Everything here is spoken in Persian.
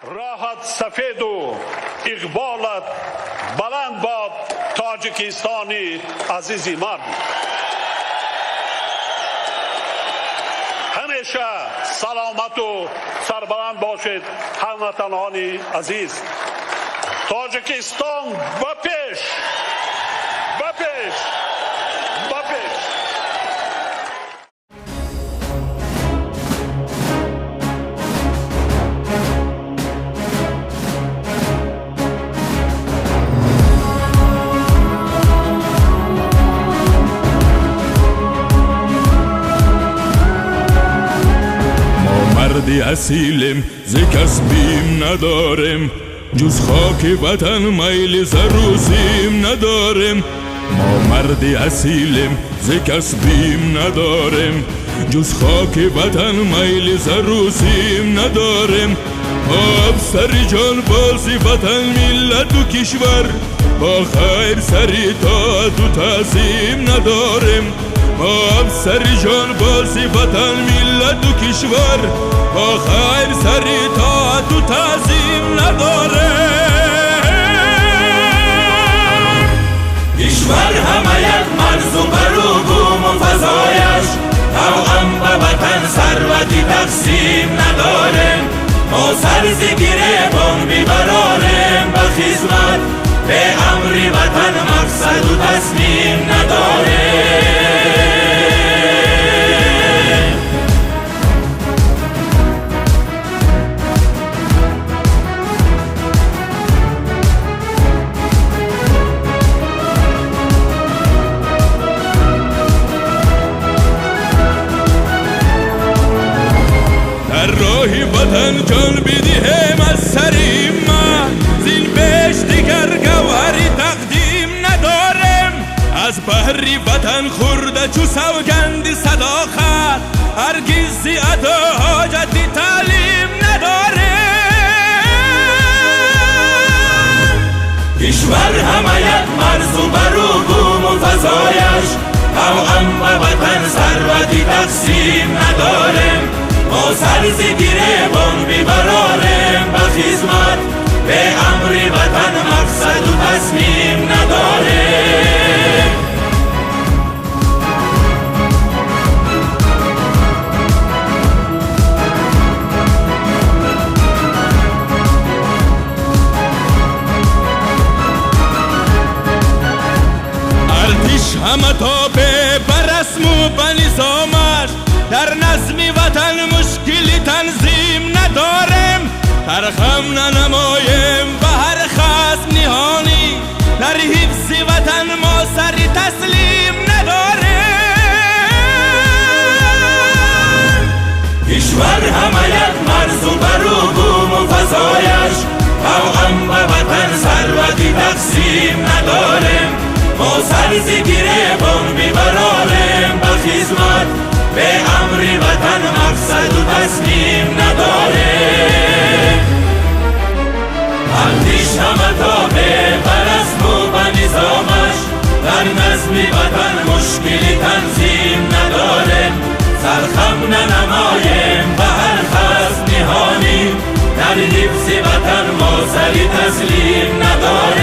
راحت سفید و اقبالت بلند باد تاجیکستانی عزیزی من. همیشه سلامت و سربلند باشید هموطنان عزیز. تاجیکستان بپیش، بپیش، بپیش. مردی اصیلیم ز کسبیم نداریم، جز خاک وطن میل زروزیم نداریم. ما مردی اصیلیم ز کسبیم نداریم، جز خاک وطن میل زروزیم نداریم. ما افسر جان بازی وطن ملت و کشور، با خیر سری طاعت و تعظیم نداریم. ما افسر جان بازی وطن ملت و کشور، با خیر سری طاعت و تعظیم نداریم. کشور همه یک مرز و برو بوم و فضایش، توأم به وطن ثروتی تقسیم نداریم. ما سر ز گریبان بیبراریم به خدمت، به امر وطن مقصد و تصمیم نداریم. راهی وطن جان بدیم از سریم ما، زین بیش دیگر گوهری تقدیم نداریم. از بحری وطن خورده چو سوگند صداقت، هرگز زیاده حاجتی تعلیم نداریم. کشور همه یک مرز و برو بوم و فضایش، توأم به وطن ثروتی تقسیم نداریم. ما سر ز گریبان بیبراریم به خدمت، به امر وطن مقصد و تصمیم نداریم. ارتش همه تابع بر رسم و به نظامش، در نظم وطن مشکلی تنظیم نداریم. ترخم ننماییم به هر خصم نهانی، در حفظ وطن ما سری تسلیم نداریم. کشور همه یک مرز و برو بوم و فضایش، توأم به وطن ثروتی تقسیم نداریم. ما سر ز گریبان بیبراریم به خدمت، به امر وطن مقصد و تصمیم نداریم. ارتش همه تابع بر رسم و به نظامش، در نظم وطن مشکلی تنظیم نداریم. سرخم ننماییم به هر خصم نهانی، در حفظ وطن ما سری تسلیم نداریم.